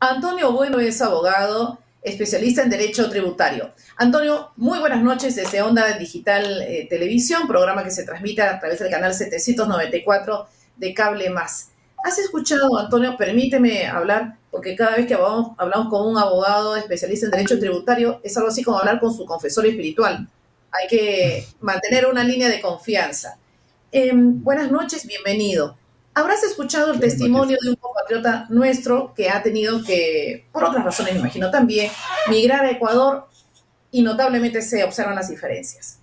Antonio Bueno es abogado, especialista en Derecho Tributario. Antonio, muy buenas noches desde Onda Digital Televisión, programa que se transmite a través del canal 794 de Cable Más. ¿Has escuchado, Antonio? Permíteme hablar, porque cada vez que hablamos con un abogado especialista en Derecho Tributario, es algo así como hablar con su confesor espiritual. Hay que mantener una línea de confianza. Buenas noches, bienvenido. Habrás escuchado el Buenas noches. testimonio de un compatriota nuestro que ha tenido que, por otras razones me imagino también, migrar a Ecuador y notablemente se observan las diferencias.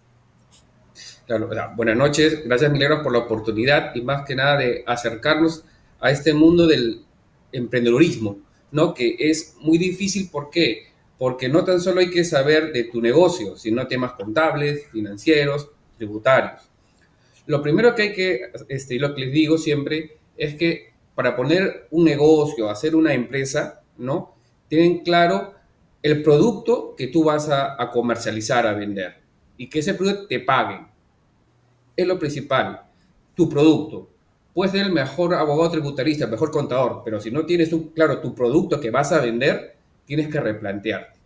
Claro, buenas noches. Gracias, Milagros, por la oportunidad y más que nada de acercarnos a este mundo del emprendedurismo, ¿no? Que es muy difícil. ¿Por qué? Porque no tan solo hay que saber de tu negocio, sino temas contables, financieros, tributarios. Lo primero que hay que, y lo que les digo siempre, es que para poner un negocio, hacer una empresa, ¿no? Tienen claro el producto que tú vas a comercializar, a vender, y que ese producto te pague. Es lo principal, tu producto. Puedes ser el mejor abogado tributarista, el mejor contador, pero si no tienes claro tu producto que vas a vender, tienes que replantearte.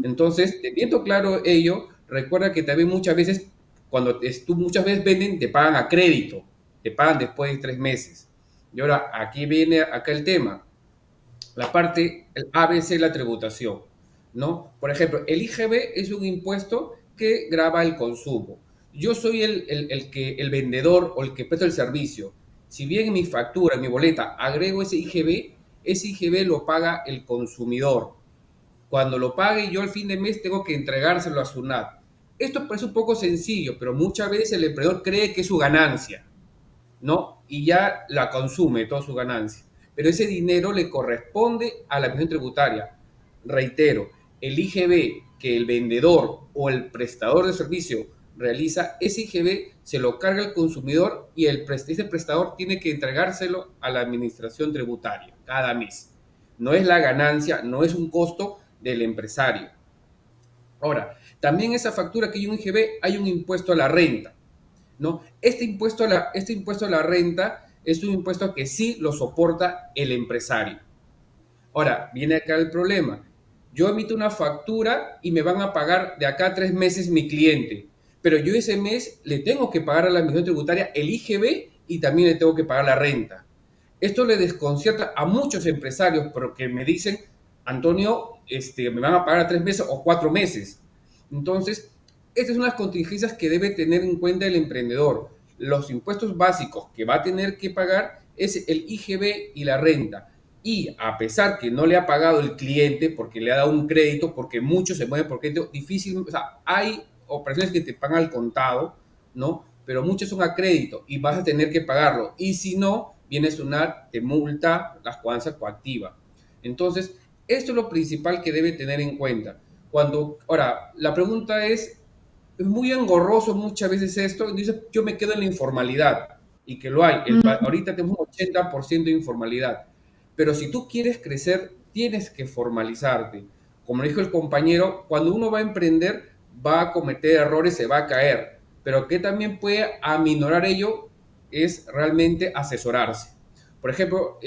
Entonces, teniendo claro ello, recuerda que también muchas veces, cuando tú muchas veces venden, te pagan a crédito, te pagan después de 3 meses. Y ahora, aquí viene acá el tema, la parte, el ABC de la tributación, ¿no? Por ejemplo, el IGB es un impuesto que grava el consumo. Yo soy el vendedor o el que presta el servicio. Si bien en mi factura, en mi boleta, agrego ese IGB lo paga el consumidor. Cuando lo pague yo al fin de mes tengo que entregárselo a SUNAT. Esto parece un poco sencillo, pero muchas veces el emprendedor cree que es su ganancia, ¿no? Y ya la consume, toda su ganancia. Pero ese dinero le corresponde a la administración tributaria. Reitero, el IGB que el vendedor o el prestador de servicio realiza, ese IGB se lo carga el consumidor y ese prestador tiene que entregárselo a la administración tributaria cada mes. No es la ganancia, no es un costo del empresario. Ahora, también esa factura que hay un IGB, hay un impuesto a la renta, ¿no? Este impuesto a la renta es un impuesto que sí lo soporta el empresario. Ahora, viene acá el problema. Yo emito una factura y me van a pagar de acá a 3 meses mi cliente, pero yo ese mes le tengo que pagar a la administración tributaria el IGB y también le tengo que pagar la renta. Esto le desconcierta a muchos empresarios porque me dicen, Antonio, me van a pagar a 3 meses o 4 meses. Entonces, estas son las contingencias que debe tener en cuenta el emprendedor. Los impuestos básicos que va a tener que pagar es el IGB y la renta. Y a pesar que no le ha pagado el cliente porque le ha dado un crédito, porque muchos se mueven por crédito, difícil, o sea, hay operaciones que te pagan al contado, ¿no? Pero muchos son a crédito y vas a tener que pagarlo. Y si no, viene SUNAT, te multa, la cuanza coactiva. Entonces, esto es lo principal que debe tener en cuenta. Ahora, la pregunta es muy engorroso muchas veces esto, dice, yo me quedo en la informalidad, y que lo hay. Ahorita tenemos un 80% de informalidad. Pero si tú quieres crecer, tienes que formalizarte. Como dijo el compañero, cuando uno va a emprender, va a cometer errores, se va a caer. Pero que también puede aminorar ello es realmente asesorarse. Por ejemplo,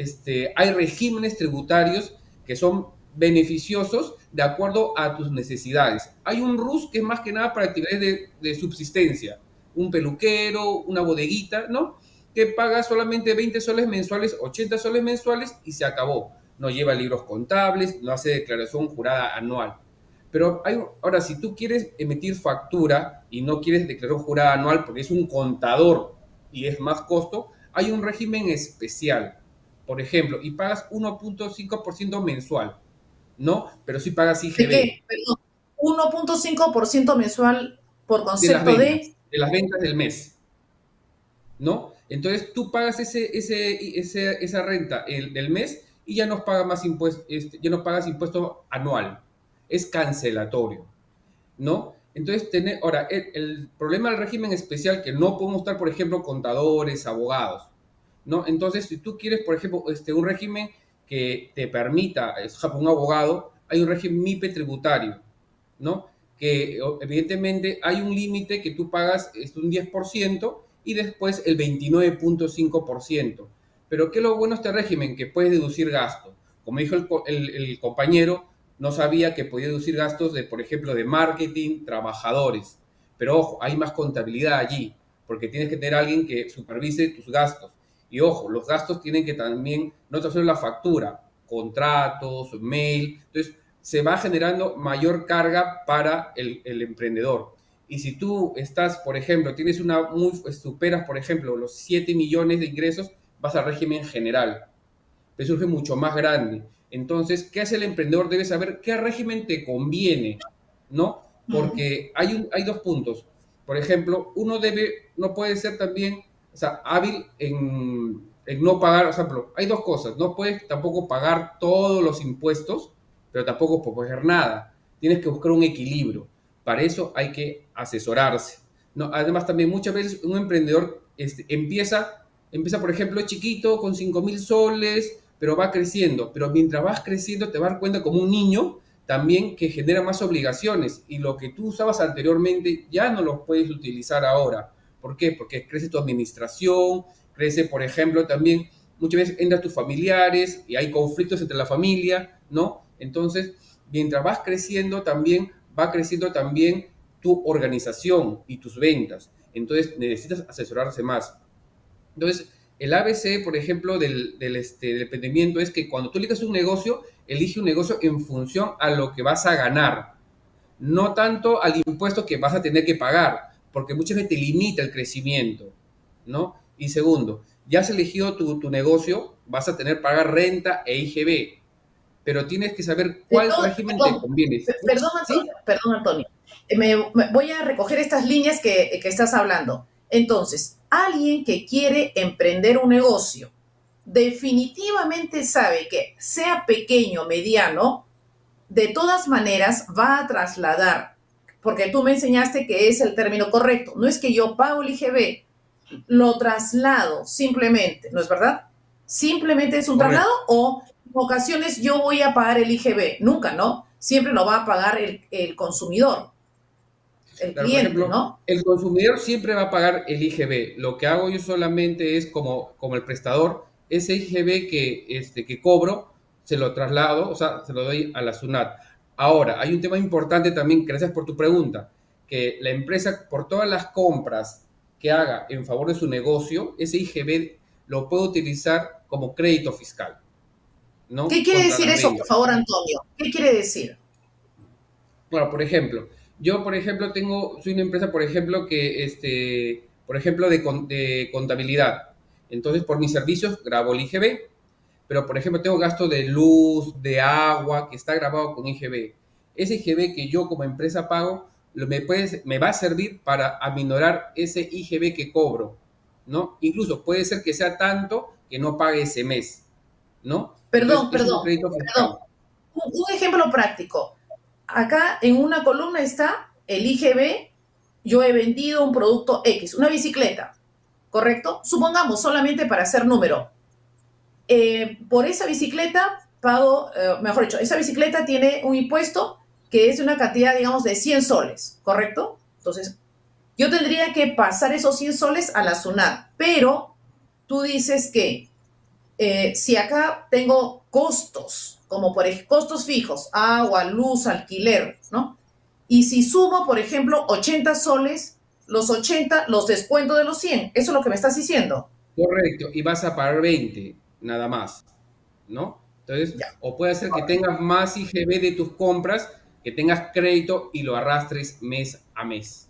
hay regímenes tributarios que son beneficiosos de acuerdo a tus necesidades. Hay un RUS que es más que nada para actividades de subsistencia, un peluquero, una bodeguita, ¿no? Que paga solamente 20 soles mensuales, 80 soles mensuales y se acabó. No lleva libros contables, no hace declaración jurada anual. Pero ahora, si tú quieres emitir factura y no quieres declaración jurada anual porque es un contador y es más costo, hay un régimen especial, por ejemplo, y pagas 1.5% mensual, ¿no? Pero sí pagas ¿De IGB, qué? Perdón, 1.5% mensual por de las concepto ventas, de... de las ventas del mes, ¿no? Entonces tú pagas esa renta del mes y ya no pagas más impuesto, ya no pagas impuesto anual, es cancelatorio, ¿no? Entonces, ahora, el problema del régimen especial que no podemos estar, por ejemplo, contadores, abogados, ¿no? Entonces, si tú quieres, por ejemplo, un régimen que te permita, un abogado, hay un régimen MIPE tributario, ¿no? Que evidentemente hay un límite que tú pagas un 10% y después el 29.5%. Pero ¿qué es lo bueno de este régimen? Que puedes deducir gasto. como dijo el compañero, no sabía que podía deducir gastos de, por ejemplo, de marketing, trabajadores. Pero ojo, hay más contabilidad allí, porque tienes que tener a alguien que supervise tus gastos. Y ojo, los gastos tienen que también, no solo la factura, contratos, mail. Entonces, se va generando mayor carga para el emprendedor. Y si tú estás, por ejemplo, tienes superas, por ejemplo, los 7 millones de ingresos, vas al régimen general. Te surge mucho más grande. Entonces, ¿qué hace el emprendedor? Debe saber qué régimen te conviene, ¿no? Porque hay dos puntos. Por ejemplo, no puede ser también, o sea, hábil en no pagar, por ejemplo, hay dos cosas. No puedes tampoco pagar todos los impuestos, pero tampoco proponer nada. Tienes que buscar un equilibrio. Para eso hay que asesorarse, ¿no? Además, también muchas veces un emprendedor empieza, por ejemplo, chiquito, con 5.000 soles, pero va creciendo. Pero mientras vas creciendo te vas a dar cuenta como un niño también que genera más obligaciones y lo que tú usabas anteriormente ya no lo puedes utilizar ahora. ¿Por qué? Porque crece tu administración, crece, por ejemplo, también muchas veces entran tus familiares y hay conflictos entre la familia, ¿no? Entonces, mientras vas creciendo también, va creciendo también tu organización y tus ventas. Entonces, necesitas asesorarse más. Entonces, el ABC, por ejemplo, del emprendimiento es que cuando tú eliges un negocio, elige un negocio en función a lo que vas a ganar, no tanto al impuesto que vas a tener que pagar, porque muchas veces te limita el crecimiento, ¿no? Y segundo, ya has elegido tu negocio, vas a tener que pagar renta e IGB, pero tienes que saber cuál régimen te conviene. ¿Sí? Perdón, Antonio. Voy a recoger estas líneas que estás hablando. Entonces, alguien que quiere emprender un negocio definitivamente sabe que sea pequeño o mediano, de todas maneras va a trasladar, porque tú me enseñaste que es el término correcto. No es que yo pago el IGB, lo traslado simplemente, ¿no es verdad? Simplemente es un traslado o en ocasiones yo voy a pagar el IGB. Nunca, ¿no? Siempre lo va a pagar el consumidor, el Claro, por cliente, ejemplo, ¿no? el consumidor siempre va a pagar el IGB. Lo que hago yo solamente es como el prestador, ese IGB que cobro, se lo traslado, o sea, se lo doy a la SUNAT. Ahora, hay un tema importante también, gracias por tu pregunta, que la empresa, por todas las compras que haga en favor de su negocio, ese IGB lo puede utilizar como crédito fiscal, ¿Qué ¿no? quiere Contra decir las eso, por ventas. favor, Antonio? ¿Qué quiere decir? Bueno, por ejemplo, yo, por ejemplo, soy una empresa, por ejemplo, por ejemplo, de contabilidad. Entonces, por mis servicios grabo el IGB, pero, por ejemplo, tengo gasto de luz, de agua, que está grabado con IGB. Ese IGB que yo como empresa pago, me va a servir para aminorar ese IGB que cobro, ¿no? Incluso puede ser que sea tanto que no pague ese mes, ¿no? Entonces, Perdón, es un perdón, crédito perdón. fiscal. Un ejemplo práctico. Acá en una columna está el IGB. Yo he vendido un producto X, una bicicleta, ¿correcto? Supongamos, solamente para hacer número. Por esa bicicleta pago, mejor dicho, esa bicicleta tiene un impuesto que es de una cantidad, digamos, de 100 soles, ¿correcto? Entonces, yo tendría que pasar esos 100 soles a la SUNAT, pero tú dices que si acá tengo costos, como por ejemplo costos fijos, agua, luz, alquiler, ¿no? Y si sumo, por ejemplo, 80 soles, los 80 los descuento de los 100. Eso es lo que me estás diciendo. Correcto, y vas a pagar 20 nada más, ¿no? Entonces, Ya, o puede ser que tengas más IGB de tus compras, que tengas crédito y lo arrastres mes a mes,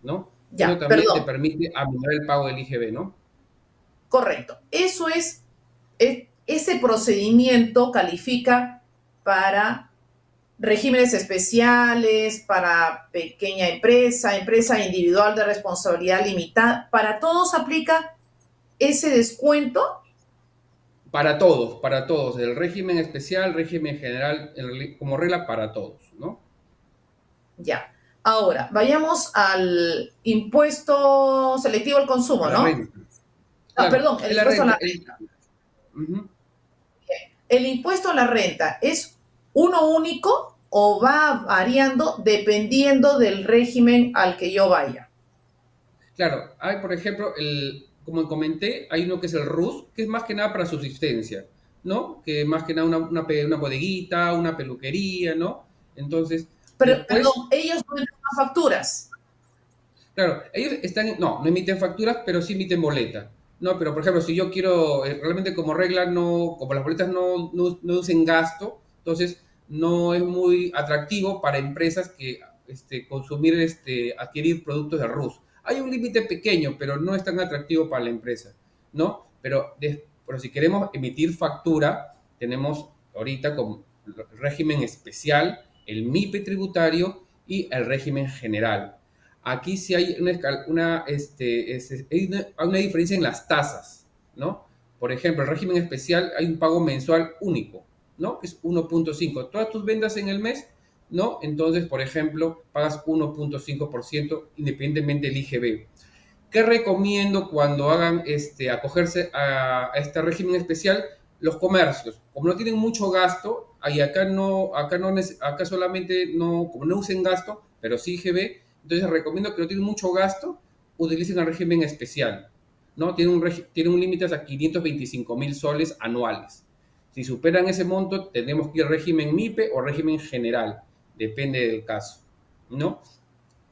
¿no? Eso ya, también te perdón, permite anular el pago del IGB, ¿no? correcto. Eso ese procedimiento califica para regímenes especiales, para pequeña empresa, empresa individual de responsabilidad limitada. Para todos aplica ese descuento. Para todos, el régimen especial, régimen general, como regla para todos, ¿no? Ya. Ahora, vayamos al impuesto selectivo al consumo, A la ¿no? renta. Ah, Claro, perdón, el es la impuesto a renta. la renta. Ujú. ¿El impuesto a la renta es uno único o va variando dependiendo del régimen al que yo vaya? Claro, hay, por ejemplo, como comenté, hay uno que es el RUS, que es más que nada para subsistencia, ¿no? Que más que nada una bodeguita, una peluquería, ¿no? Entonces, Pero, perdón, después, ellos no entregan facturas. claro, ellos están, no emiten facturas, pero sí emiten boleta. No, pero por ejemplo, si yo quiero, realmente como regla, no, como las boletas no usen gasto, entonces no es muy atractivo para empresas que consumir, adquirir productos de RUS. Hay un límite pequeño, pero no es tan atractivo para la empresa, ¿no? Pero si queremos emitir factura, tenemos ahorita como régimen especial, el MIPE tributario y el régimen general. Aquí sí hay hay una diferencia en las tasas, ¿no? Por ejemplo, el régimen especial hay un pago mensual único, ¿no? Que es 1.5. Todas tus ventas en el mes, ¿no? Entonces, por ejemplo, pagas 1.5% independientemente del IGB. ¿Qué recomiendo cuando hagan acogerse a este régimen especial? Los comercios, como no tienen mucho gasto, y acá solamente no, como no usen gasto, pero sí IGB, entonces recomiendo que no tienen mucho gasto, utilicen el régimen especial, ¿no? Tiene un límite hasta 525.000 soles anuales. Si superan ese monto, tenemos que ir al régimen MIPE o régimen general, depende del caso, ¿no?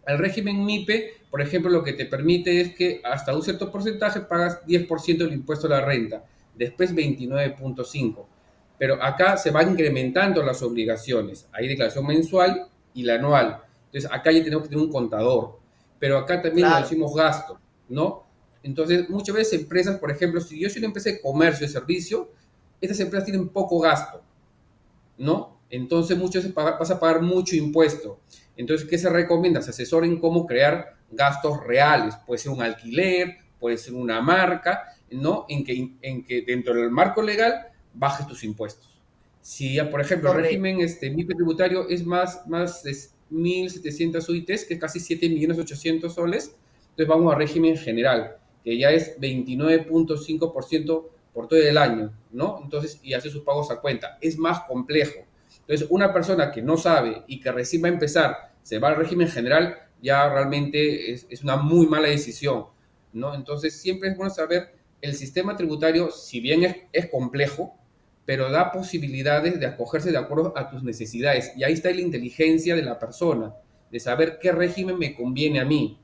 El régimen MIPE, por ejemplo, lo que te permite es que hasta un cierto porcentaje pagas 10% del impuesto a la renta, después 29.5%. Pero acá se van incrementando las obligaciones. Hay declaración mensual y la anual. Entonces, acá ya tenemos que tener un contador. Pero acá también lo Claro, decimos gasto, ¿no? Entonces, muchas veces empresas, por ejemplo, si yo soy una empresa de comercio y servicio, estas empresas tienen poco gasto, ¿no? Entonces muchas veces vas a pagar mucho impuesto. Entonces, ¿qué se recomienda? Se asesoren cómo crear gastos reales. Puede ser un alquiler, puede ser una marca, ¿no? En que dentro del marco legal bajes tus impuestos. Si, por ejemplo, el correcto. régimen MIPE tributario es más de 1.700 UITs, que es casi 7.800.000 soles, entonces vamos a régimen general, que ya es 29.5% por todo el año, ¿no? Entonces, y hace sus pagos a cuenta. Es más complejo. Entonces, una persona que no sabe y que recién va a empezar, se va al régimen general, ya realmente es una muy mala decisión, ¿no? Entonces, siempre es bueno saber el sistema tributario, si bien es complejo, pero da posibilidades de acogerse de acuerdo a tus necesidades. Y ahí está la inteligencia de la persona, de saber qué régimen me conviene a mí,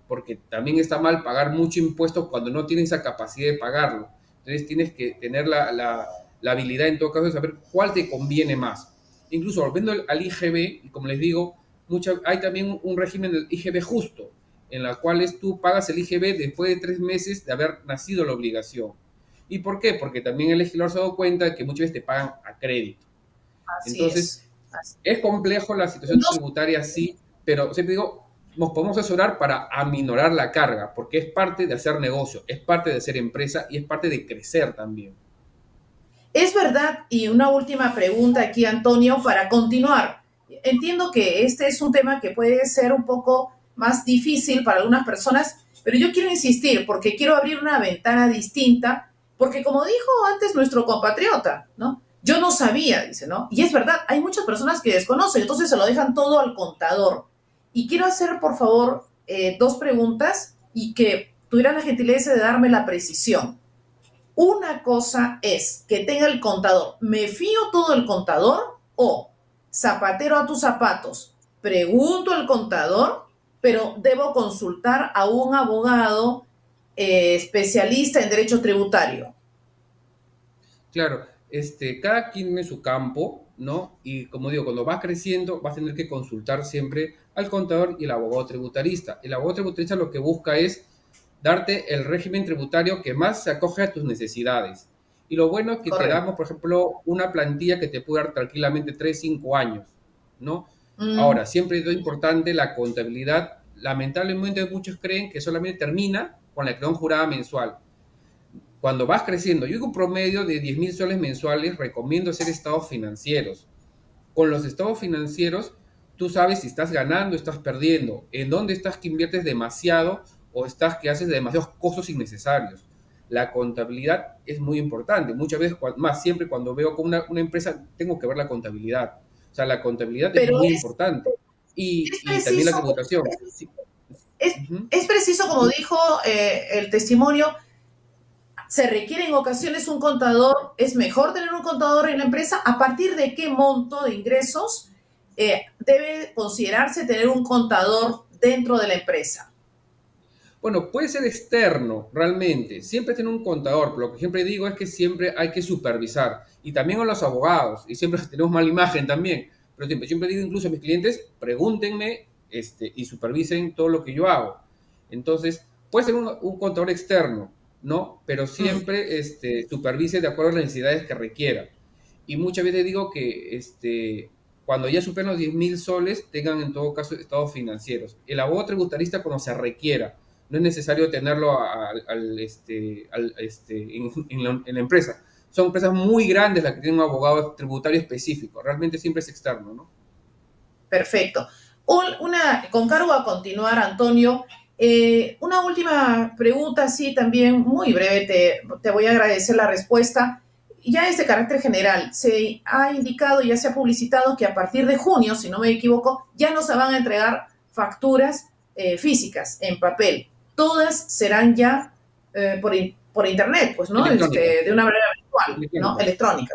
porque también está mal pagar mucho impuesto cuando no tienes esa capacidad de pagarlo. Entonces tienes que tener la habilidad en todo caso de saber cuál te conviene más. Incluso volviendo al IGB, y como les digo, hay también un régimen del IGB justo, en la cual tú pagas el IGB después de 3 meses de haber nacido la obligación. ¿Y por qué? Porque también el legislador se ha dado cuenta de que muchas veces te pagan a crédito. Así Entonces, es. Así. es complejo la situación No, tributaria, sí, pero siempre digo, nos podemos asesorar para aminorar la carga, porque es parte de hacer negocio, es parte de hacer empresa y es parte de crecer también. es verdad, y una última pregunta aquí, Antonio, para continuar. Entiendo que este es un tema que puede ser un poco más difícil para algunas personas, pero yo quiero insistir porque quiero abrir una ventana distinta, porque como dijo antes nuestro compatriota, ¿no? Yo no sabía, dice, ¿no? Y es verdad, hay muchas personas que desconocen, entonces se lo dejan todo al contador. Y quiero hacer, por favor, dos preguntas y que tuvieran la gentileza de darme la precisión. Una cosa es que tenga el contador. ¿Me fío todo del contador o zapatero a tus zapatos? Pregunto al contador, pero debo consultar a un abogado especialista en derecho tributario. Claro, cada quien tiene su campo, ¿no? Y como digo, cuando vas creciendo, vas a tener que consultar siempre al contador y el abogado tributarista. El abogado tributarista lo que busca es darte el régimen tributario que más se acoge a tus necesidades. Y lo bueno es que te Correcto. damos, por ejemplo, una plantilla que te puede dar tranquilamente 3 5 años, ¿no? Mm, Ahora, siempre es importante la contabilidad. Lamentablemente muchos creen que solamente termina con la declaración jurada mensual. Cuando vas creciendo, yo un promedio de 10.000 soles mensuales, recomiendo hacer estados financieros. Con los estados financieros, tú sabes si estás ganando, estás perdiendo, en dónde estás que inviertes demasiado o estás que haces demasiados costos innecesarios. La contabilidad es muy importante. Muchas veces, más siempre cuando veo con una empresa, tengo que ver la contabilidad. O sea, la contabilidad es pero muy importante. es Y también la preciso, tributación. Sí. es, Uh -huh. es preciso, como dijo el testimonio, ¿Se requiere en ocasiones un contador? ¿Es mejor tener un contador en la empresa? ¿A partir de qué monto de ingresos debe considerarse tener un contador dentro de la empresa? Bueno, puede ser externo, realmente. Siempre tener un contador. Lo que siempre digo es que siempre hay que supervisar. Y también a los abogados. Y siempre tenemos mala imagen también. Pero siempre digo incluso a mis clientes, pregúntenme y supervisen todo lo que yo hago. Entonces, puede ser un contador externo, ¿no? Pero siempre supervise de acuerdo a las necesidades que requiera. Y muchas veces digo que cuando ya superen los 10.000 soles, tengan en todo caso estados financieros. El abogado tributarista cuando se requiera. No es necesario tenerlo en la empresa. Son empresas muy grandes las que tienen un abogado tributario específico. Realmente siempre es externo, ¿no? Perfecto. Con cargo a continuar, Antonio, una última pregunta, sí, también muy breve, te voy a agradecer la respuesta. Ya es de carácter general, se ha indicado, ya se ha publicitado que a partir de junio, si no me equivoco, ya no se van a entregar facturas físicas en papel. Todas serán ya por internet, pues, ¿no? De una manera virtual, ¿no? Electrónica.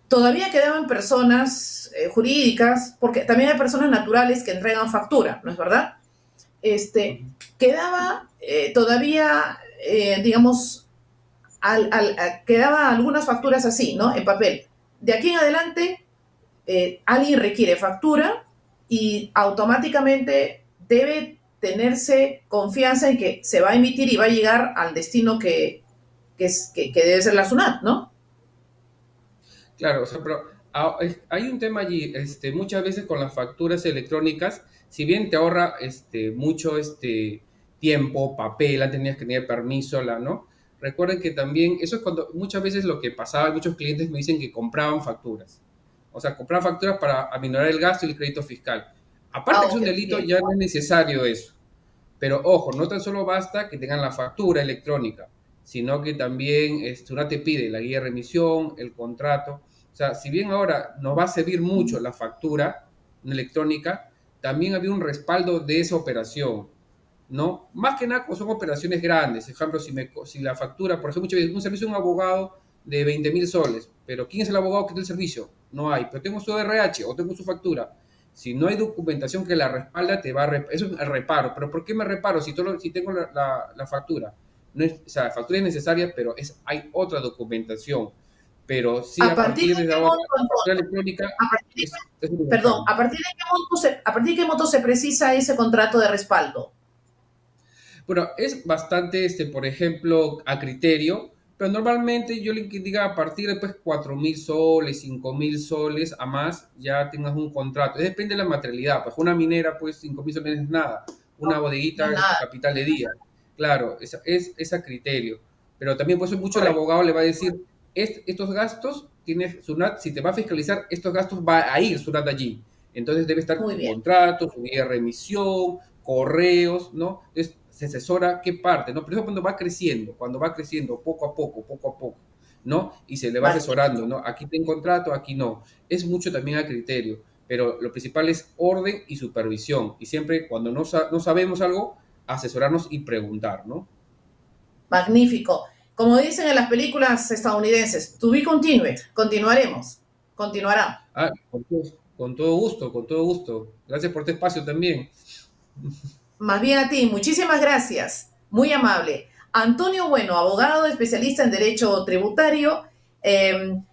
Todavía quedaban personas jurídicas, porque también hay personas naturales que entregan factura, ¿no es verdad? Quedaba todavía, digamos, quedaba algunas facturas así, ¿no? En papel. De aquí en adelante, alguien requiere factura y automáticamente debe tenerse confianza en que se va a emitir y va a llegar al destino que debe ser la SUNAT, ¿no? Claro, o sea, pero hay un tema allí, muchas veces con las facturas electrónicas, si bien te ahorra mucho tiempo, papel, antes tenías que tener permiso, ¿no? Recuerden que también, eso es cuando muchas veces lo que pasaba, muchos clientes me dicen que compraban facturas. O sea, compraban facturas para aminorar el gasto y el crédito fiscal. Aparte que es un delito, ya no es necesario eso. Pero ojo, no tan solo basta que tengan la factura electrónica, sino que también una te pide la guía de remisión, el contrato. O sea, si bien ahora nos va a servir mucho la factura electrónica, también había un respaldo de esa operación, ¿no? Más que nada, son operaciones grandes. Por ejemplo, si la factura, por ejemplo, muchas veces un servicio de un abogado de 20.000 soles, pero ¿quién es el abogado que da el servicio? No hay, pero tengo su RH o tengo su factura. Si no hay documentación que la respalda, eso es el reparo. ¿Pero por qué me reparo si tengo la factura? No es, o sea, la factura es necesaria, pero hay otra documentación. Pero sí, a partir de ahora, la factura electrónica es perdón, ¿a partir de qué monto se precisa ese contrato de respaldo? Bueno, es bastante, por ejemplo, a criterio, pero normalmente yo le diga a partir de pues, 4.000 soles, 5.000 soles, a más, ya tengas un contrato. Depende de la materialidad, pues una minera, pues 5.000 soles es nada, una bodeguita es capital de día. Claro, es a criterio. Pero también, pues mucho el abogado le va a decir, estos gastos, tienes SUNAT, si te va a fiscalizar, estos gastos va a ir SUNAT allí. Entonces debe estar tu contrato, su guía de remisión, correos, ¿no? Entonces, se asesora qué parte, ¿no? Pero eso cuando va creciendo, poco a poco, ¿no? Y se le va asesorando, ¿no? Aquí tengo contrato, aquí no. Es mucho también a criterio, pero lo principal es orden y supervisión. Y siempre cuando no sabemos algo, asesorarnos y preguntar, ¿no? Magnífico. Como dicen en las películas estadounidenses, to be continue, continuaremos, continuará. Ah, con todo gusto. Gracias por este espacio también. Más bien a ti, muchísimas gracias, muy amable. Antonio Bueno, abogado especialista en Derecho Tributario,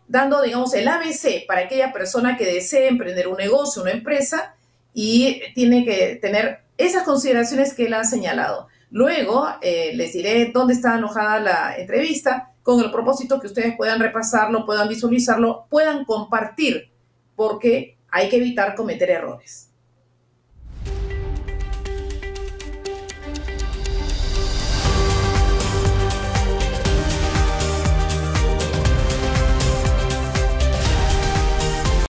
dando, digamos, el ABC para aquella persona que desee emprender un negocio, una empresa, y tiene que tener esas consideraciones que él ha señalado. Luego les diré dónde está alojada la entrevista, con el propósito que ustedes puedan repasarlo, puedan visualizarlo, puedan compartir, porque hay que evitar cometer errores.